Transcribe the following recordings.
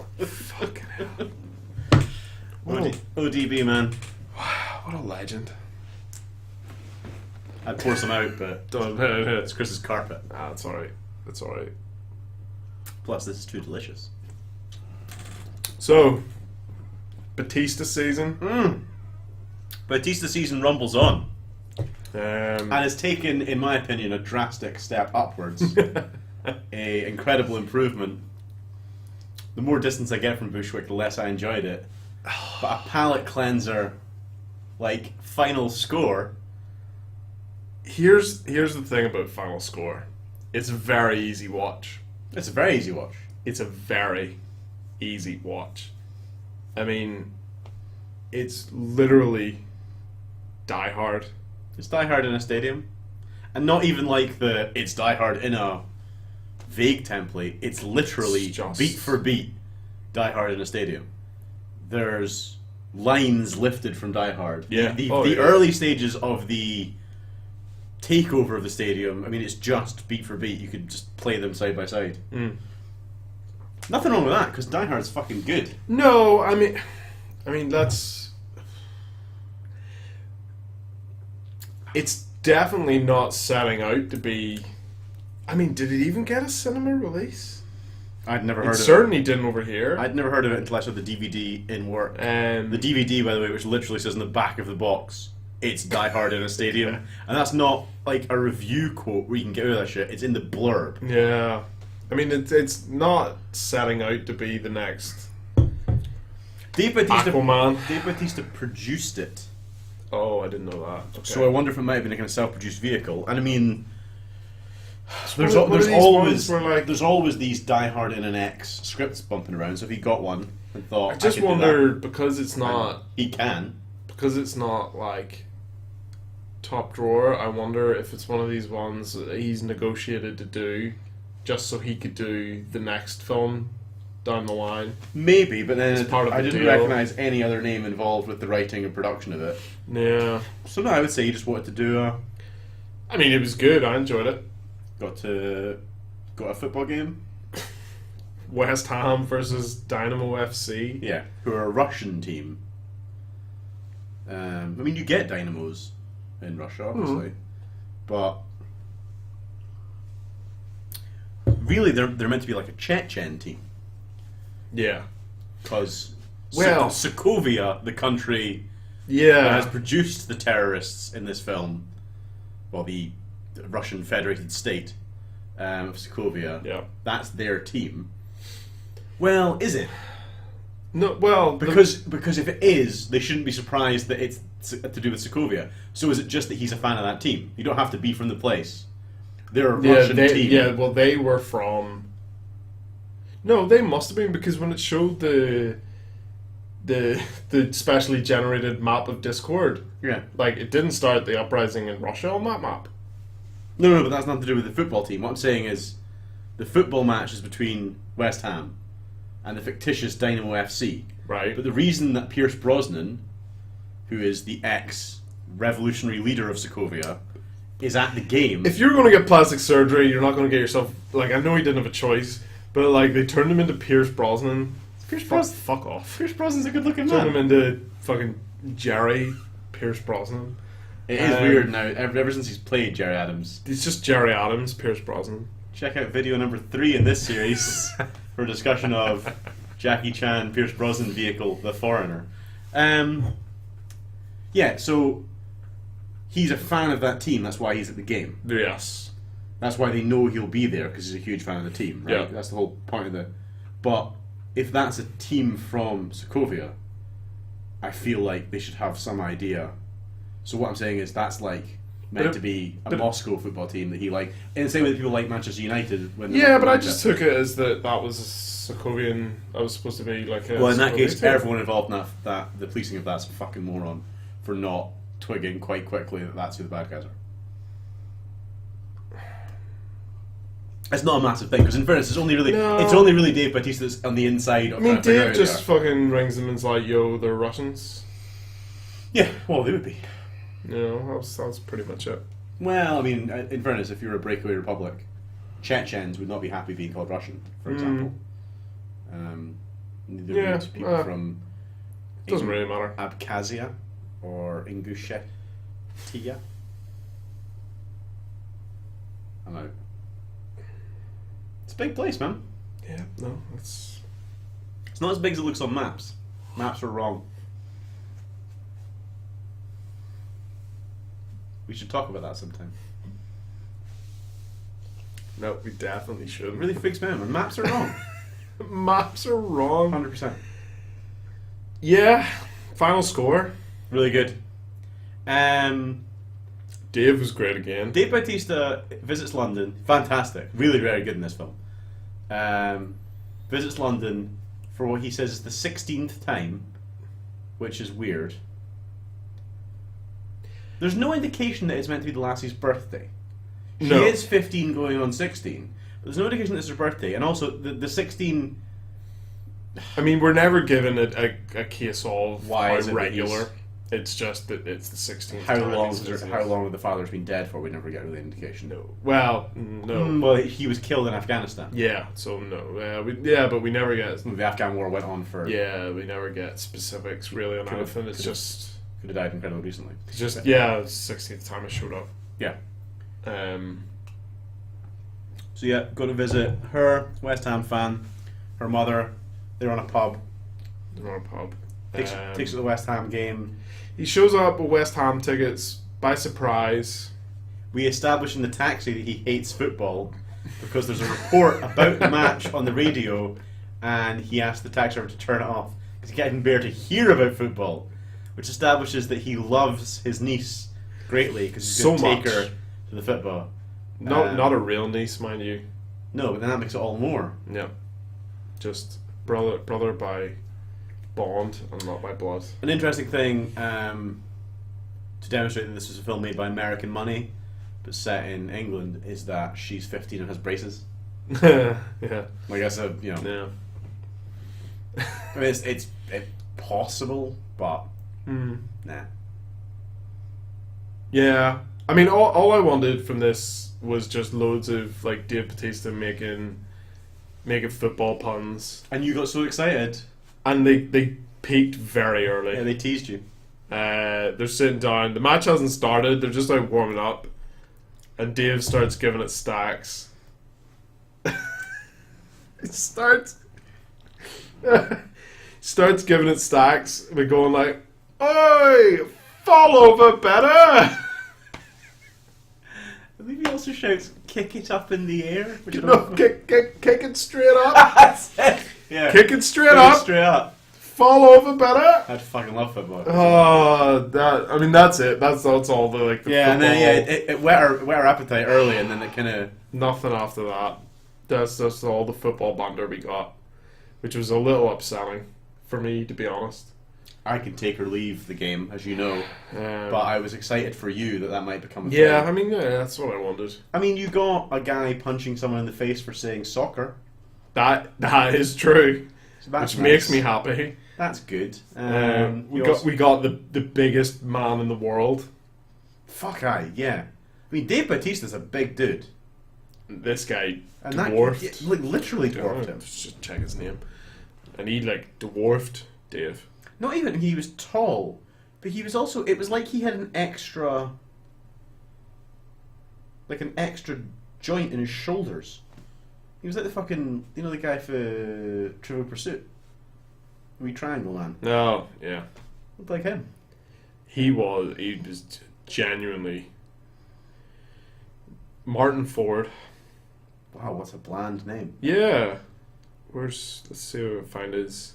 Fucking hell. ODB, man. What a legend. I'd pour some out, but it's Chris's carpet. Ah, that's alright. That's alright. Plus, this is too delicious. So, Bautista season. Bautista season rumbles on. And And it's taken, in my opinion, a drastic step upwards. A incredible improvement. The more distance I get from Bushwick, the less I enjoyed it. But a palate cleanser, like, final score. here's the thing about Final Score. It's a very easy watch. It's a very easy watch. It's a very easy watch. I mean, it's literally Die Hard. It's Die Hard in a stadium. And not even like it's Die Hard in a vague template. It's literally It's just- beat for beat Die Hard in a stadium. There's lines lifted from Die Hard. Yeah. The Oh, yeah. early stages of the takeover of the stadium, I mean, it's just beat for beat. You could just play them side by side. Nothing wrong with that, because Die Hard's fucking good. No, I mean that's. It's definitely not setting out to be. I mean, did it even get a cinema release? I'd never It heard of certainly didn't over here. it. I'd never heard of it until I saw the DVD in work. And The DVD, by the way, which literally says in the back of the box, it's Die Hard in a stadium. And that's not like a review quote where you can get rid of that shit. It's in the blurb. yeah, I mean it's not setting out to be the next Dave Bautista, Aquaman. Dave Bautista produced it. Oh, I didn't know that. Okay. So I wonder if it might have been a kind of self-produced vehicle. And I mean, One of these ones where, like- there's always these Die Hard in an X scripts bumping around. So if he got one and thought, I just could do wonder that, because it's not he can. like top drawer. I wonder if it's one of these ones that he's negotiated to do just so he could do the next film down the line. Maybe, but then It's part of I the didn't deal. recognise any other name involved with the writing and production of it. Yeah, So no, I would say he just wanted to do I mean it was good. I enjoyed it. got a football game. West Ham versus Dynamo FC. Yeah, who are a Russian team. I mean, you get dynamos in Russia, obviously, but really, they're meant to be like a Chechen team Yeah. because Well- Sokovia, the country that Yeah. has produced the terrorists in this film, well, the Russian Federated State of Sokovia, Yeah. that's their team. Well, is it? No, well, Because if it is, they shouldn't be surprised that it's to do with Sokovia. So is it just that he's a fan of that team? You don't have to be from the place. They're a Russian team. Yeah, well, they were from. No, they must have been because when it showed the specially generated map of Discord, Yeah. like it didn't start the uprising in Russia on that map. No, but that's nothing to do with the football team. What I'm saying is, the football match is between West Ham and the fictitious Dynamo FC. Right. But the reason that Pierce Brosnan, who is the ex-revolutionary leader of Sokovia, is at the game. If you're going to get plastic surgery, you're not going to get yourself. Like, I know he didn't have a choice, but like they turned him into Pierce Brosnan. Fuck off. Pierce Brosnan's a good-looking Turned him man. into fucking Jerry Pierce Brosnan. It is weird now. Ever since he's played Jerry Adams. It's just Jerry Adams, Pierce Brosnan. Check out video number 3 in this series for a discussion of Jackie Chan, Pierce Brosnan vehicle, The Foreigner. Yeah, so he's a fan of that team. That's why he's at the game. Yes. That's why they know he'll be there because he's a huge fan of the team. Right? Yeah. That's the whole point of the. But if that's a team from Sokovia, I feel like they should have some idea. So what I'm saying is that's like meant to be a Moscow football team that he like, in the same way that people like Manchester United. When Yeah, but I just took it as that was a Sokovian. That was supposed to be like a. Well, in that Sokovian case, team. everyone involved in that the policing of that's a fucking moron for not twigging quite quickly that that's who the bad guys are. It's not a massive thing because, in fairness, it's only really Dave Bautista that's on the inside. I mean, Dave just fucking rings them and's like, "Yo, they're Russians." Yeah, well, they would be. You know, that's pretty much it. Well, I mean, in fairness, if you're a breakaway republic, Chechens would not be happy being called Russian, for example. Neither Yeah, would people from doesn't really matter. Abkhazia or Ingushetia. I'm out. It's a big place, man. Yeah, no, it's It's not as big as it looks on maps. Maps are wrong. We should talk about that sometime. no, we definitely It should. really freaks me out, man. Maps are wrong. Maps are wrong. 100%. Yeah, final score. Really good. Dave was great again. Dave Bautista visits London. Fantastic. Really very good in this film. Visits London for what he says is the 16th time, which is weird. There's no indication that it's meant to be the lassie's birthday. She No. is 15 going on 16, but there's no indication that it's her birthday. And also, the 16... I mean, we're never given a case of Why how is it that regular. he's- It's just that it's the 16th How time long? he's visited. How long the father's been dead for? We never get really indication. No. Well, no. Well, he was killed in Afghanistan. Yeah, so no. But we never get. The Afghan war went on for. Yeah, we never get specifics really on Could've- anything. It's could've- just. Could have died incredibly recently. It's just. Yeah, it's the 16th time I showed up. Yeah. Um. So yeah, go to visit her, West Ham fan, her mother. They're on a pub. They're on a pub. Takes her to the West Ham game. He shows up with West Ham tickets by surprise. We establish in the taxi that he hates football because there's a report about the match on the radio, and he asked the taxi driver to turn it off because he can't even bear to hear about football, which establishes that he loves his niece greatly because he's going to So take much. her to the football. Not a real niece, mind you. No, but then that makes it all more. Yeah. Just brother by bond and not by blood. An interesting thing to demonstrate that this was a film made by American money but set in England is that she's 15 and has braces. Yeah. Like that's a you know. Yeah. I mean, it's possible, but nah. Yeah. I mean, all I wanted from this was just loads of like Dave Bautista making football puns, And you got so excited. and they peaked very early. Yeah, they teased you. They're sitting down. The match hasn't started. They're just out warming up, and Dave starts giving it stacks. It starts giving it stacks. We're going like, "Oi, fall over better." I believe he also shouts, "Kick it up in the air." Which I No, don't- kick it straight up. Yeah. Kick it straight Kick it up. straight up. Fall over better. I'd fucking love football. That's it. That's all the like. The Yeah, and then football- it whet our appetite early, and then it kind of. Nothing after that. That's just all the football banter we got, which was a little upsetting for me, to be honest. I could take or leave the game, as you know, but I was excited for you that might become a thing. yeah, I mean, yeah, that's what I wanted. I mean, you got a guy punching someone in the face for saying soccer. That is true, So that's which nice. makes me happy. That's good. We got the biggest man in the world. Fuck I yeah. I mean, Dave Bautista's a big dude, This guy and dwarfed. that like literally dwarfed him. Just check his name, and he like dwarfed Dave. Not even he was tall, but he was also. It was like he had an extra joint in his shoulders. He was like the fucking, the guy for Trivial Pursuit. Wee Triangle Man. No, yeah, Looked like him. he was genuinely Martin Ford. Wow, what's a bland name. Yeah, let's see if I can find his.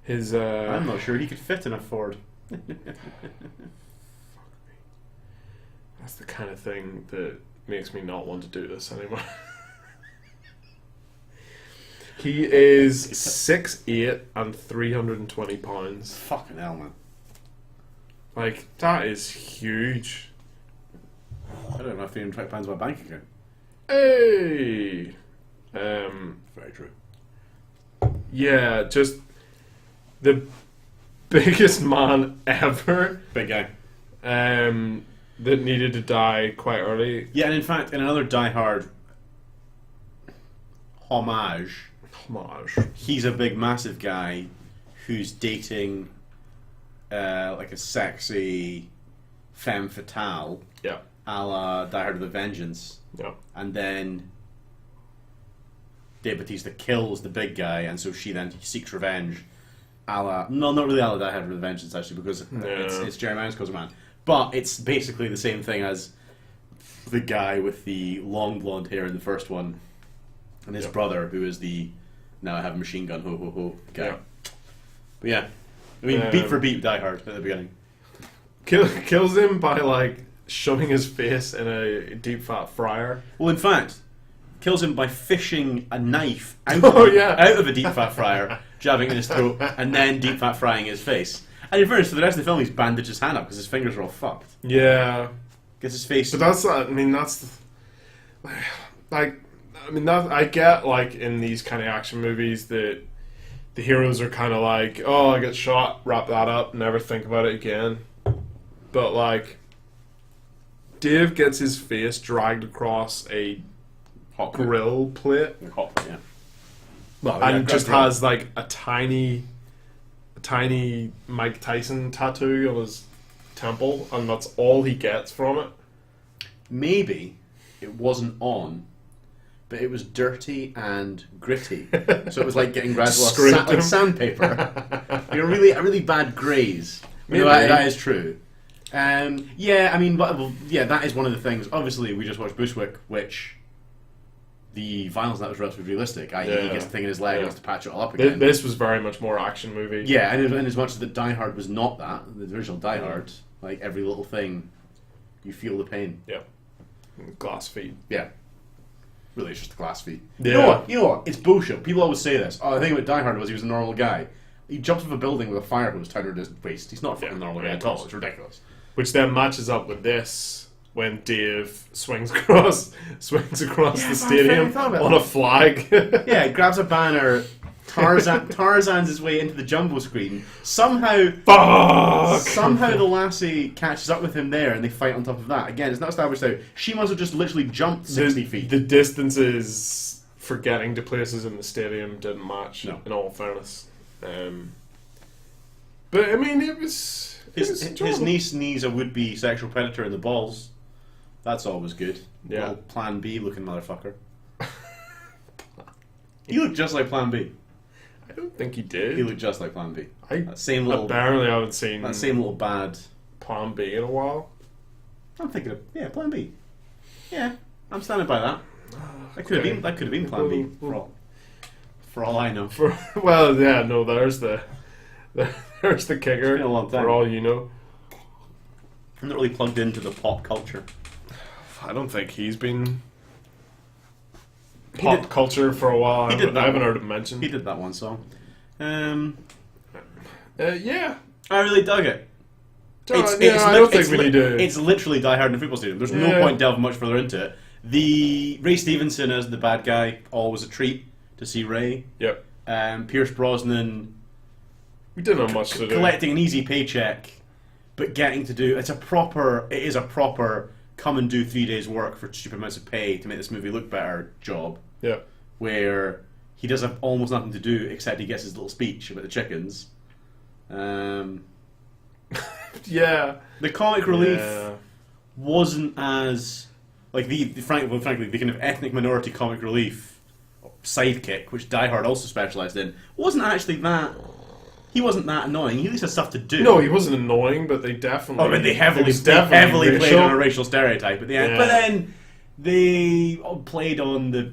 I'm not sure he could fit in a Ford. That's the kind of thing that makes me not want to do this anymore. He is 6'8" and 320 pounds. Fucking hell, man. Like, that is huge. I don't know if £320 in my bank account. Hey! Very true. Yeah, just the biggest man ever Big guy. that needed to die quite early. Yeah, and in fact, in another Die Hard homage, Homage. He's a big, massive guy who's dating like a sexy femme fatale, Yeah. a la Die Hard with a Vengeance, Yeah. and then Dave Bautista kills the big guy, and so she then seeks revenge. A la, no, not really a la Die Hard with a Vengeance, actually, because it's Jerry Man's Man. But it's basically the same thing as the guy with the long blonde hair in the first one, and his brother, who is the now I have a machine gun, ho ho ho guy. Yeah. But yeah, I mean, beat for beat, Die Hard at the beginning. Kills him by like shoving his face in a deep fat fryer. Well, in fact, kills him by fishing a knife out, out of a deep fat fryer, jabbing it in his throat, and then deep fat frying his face. And in fairness, for the rest of the film, he's bandaged his hand up because his fingers are all fucked. Yeah. Gets his face. But that's, I mean, that's like, I mean, that I get like in these kind of action movies that the heroes are kind of like, oh, I get shot, wrap that up, never think about it again. But like, Dave gets his face dragged across a hot grill plate, yeah. Well, and just has like a tiny Mike Tyson tattoo on his temple, and that's all he gets from it. Maybe it wasn't on, but it was dirty and gritty, so it was like getting gradual like sandpaper. You're a really bad graze. You know, that is true. Yeah, I mean, that is one of the things. Obviously, we just watched Bushwick, which the violence that was relatively realistic. He gets the thing in his leg and has to patch it all up again. This was very much more action movie. Yeah, and as much as the Die Hard was not that, the original Die Hard, like every little thing, you feel the pain. Yeah. Glass feet. Yeah. Really, it's just the glass feet. Yeah. You know what? It's bullshit. People always say this. Oh, the thing about Die Hard was he was a normal guy. He jumps off a building with a fire hose tied around his waist. He's not a fucking normal guy at all. It's ridiculous. Which then matches up with this when Dave swings across the stadium on a flag. Yeah, grabs a banner. Tarzan's his way into the jumbo screen. Somehow the lassie catches up with him there, and they fight on top of that. Again, it's not established how she must have just literally jumped 60 feet. The distances for getting to places in the stadium didn't match. No. In all fairness, but I mean, his niece needs a would-be sexual predator in the balls. That's always good. Yeah. Little Plan B looking motherfucker. He looked just like Plan B. I don't think he did. He looked just like Plan B. Apparently, I haven't seen that same little bad Plan B in a while. I'm thinking of Plan B. Yeah, I'm standing by that. That could have been Plan B for all I know. There's the kicker. It's been a long time. For all you know. I'm not really plugged into the pop culture. I don't think he's been pop culture for a while. I haven't heard him mentioned. He did that one song. Yeah. I really dug it. I don't think we need to. It's literally Die Hard in a football stadium. There's no point delving much further into it. The Ray Stevenson as the bad guy, always a treat to see Ray. Yep. Pierce Brosnan. We didn't have much to do. Collecting an easy paycheck, but getting to do it is a proper come and do 3 days work for stupid amounts of pay to make this movie look better job. Yeah. Where he does have almost nothing to do except he gets his little speech about the chickens. Yeah. The comic relief wasn't as like frankly the kind of ethnic minority comic relief sidekick, which Die Hard also specialised in, wasn't actually that. He wasn't that annoying. He at least had stuff to do. No, he wasn't annoying, but they definitely. Oh, but they heavily played on a racial stereotype at the end. Yeah. But then they played on the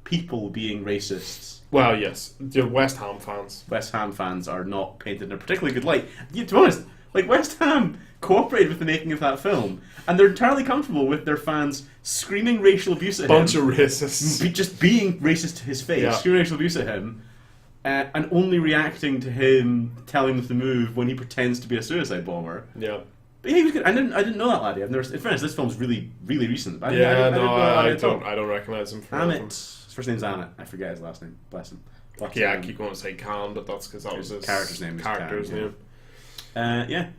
people being racists. Well, yes, you're West Ham fans. West Ham fans are not painted in a particularly good light. To be honest, like West Ham cooperated with the making of that film, and they're entirely comfortable with their fans screaming racial abuse at him. Bunch of racists. Just being racist to his face, screaming racial abuse at him. And only reacting to him telling them to move when he pretends to be a suicide bomber. Yeah, but he was good. I didn't know that laddie. I've never. In fairness, this film's really recent. I don't recognize him. His first name's Amit. I forget his last name. Bless him. I keep going to say Khan, but that's because that was his character's name. Character's name. Yeah.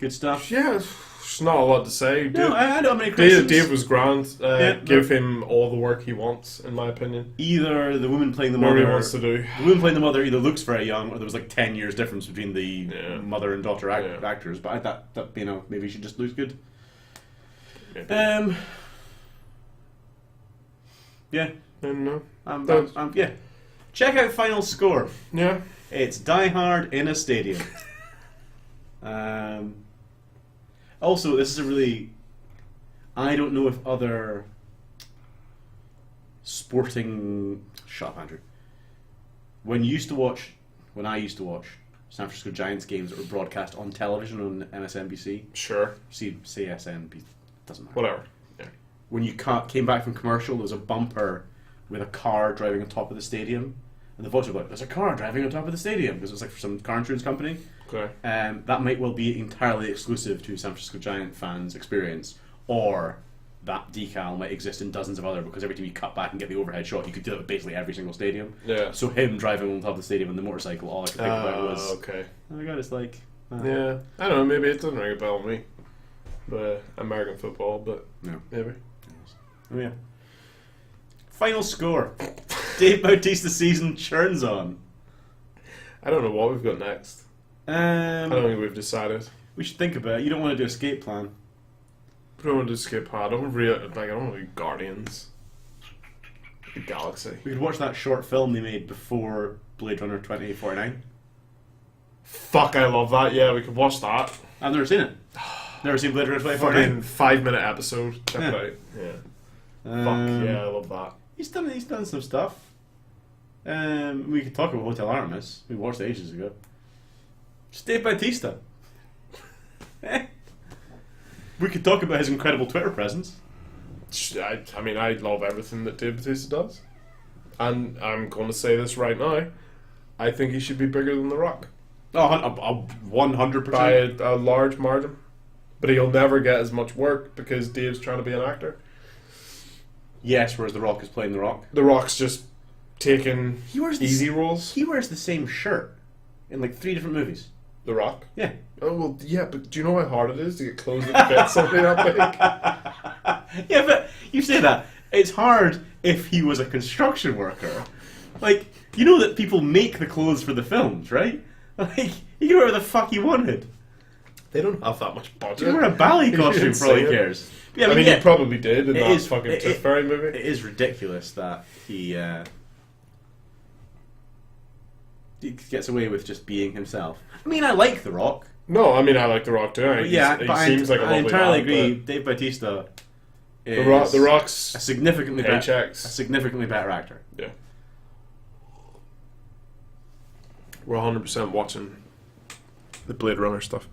Good stuff. Yeah, there's not a lot to say. No, I don't have many criticisms. Dave was grand. Yeah, give him all the work he wants, in my opinion. Either the woman playing the Whatever mother, he wants to do. the woman playing the mother either looks very young, or there was like 10 years difference between the mother and daughter actors. But I thought that maybe she just looks good. Maybe. Yeah. No. Yeah. Check out Final Score. Yeah. It's Die Hard in a stadium. Also, this is a really... I don't know if other sporting... Shut up, Andrew. When I used to watch San Francisco Giants games that were broadcast on television on MSNBC. Sure. See, CSNBC. Doesn't matter. Whatever. Yeah. When you came back from commercial, there was a bumper with a car driving on top of the stadium. And the voice was like, there's a car driving on top of the stadium. Because it was like for some car insurance company. Okay. That might well be entirely exclusive to San Francisco Giant fans' experience. Or that decal might exist in dozens of other, because every time you cut back and get the overhead shot, you could do it with basically every single stadium. Yeah. So him driving on top of the stadium on the motorcycle, all I could think about was... okay. Oh my god, it's like... Yeah. I don't know, maybe it doesn't ring a bell with me. But American football, but No. maybe. Oh yeah. Final score. Dave Bautista season churns on. I don't know what we've got next. I don't think we've decided. We should think about it. You don't want to do escape plan. I don't want to skip. I don't want to do Guardians. The Galaxy. We could watch that short film they made before Blade Runner 2049. Fuck, I love that. Yeah, we could watch that. I've never seen it. Never seen Blade Runner 2049. Fucking 5-minute episode. Check it out. Yeah. Fuck yeah, I love that. He's done some stuff. We could talk about Hotel Artemis. We watched it ages ago. Just Dave Bautista. We could talk about his incredible Twitter presence. I mean, I love everything that Dave Bautista does. And I'm going to say this right now. I think he should be bigger than The Rock. Oh, 100%. By a large margin. But he'll never get as much work because Dave's trying to be an actor. Yes, whereas The Rock is playing The Rock. The Rock's just taking easy roles. He wears the same shirt in like 3 different movies. The Rock? Yeah. Oh, well, yeah, but do you know how hard it is to get clothes that fit something that big? Yeah, but you say that. It's hard if he was a construction worker. Like, you know that people make the clothes for the films, right? Like, he can wear whatever the fuck he wanted. They don't have that much budget. He can wear a ballet costume for all he cares. Yeah, I mean, he probably did in that fucking Tooth Fairy movie. It is ridiculous that he gets away with just being himself. I mean, I like The Rock. No, I mean, I like The Rock too. But yeah, he seems like a lovely I entirely lad, agree. Dave Bautista is The Rock's a significantly better actor. Yeah. We're 100% watching the Blade Runner stuff.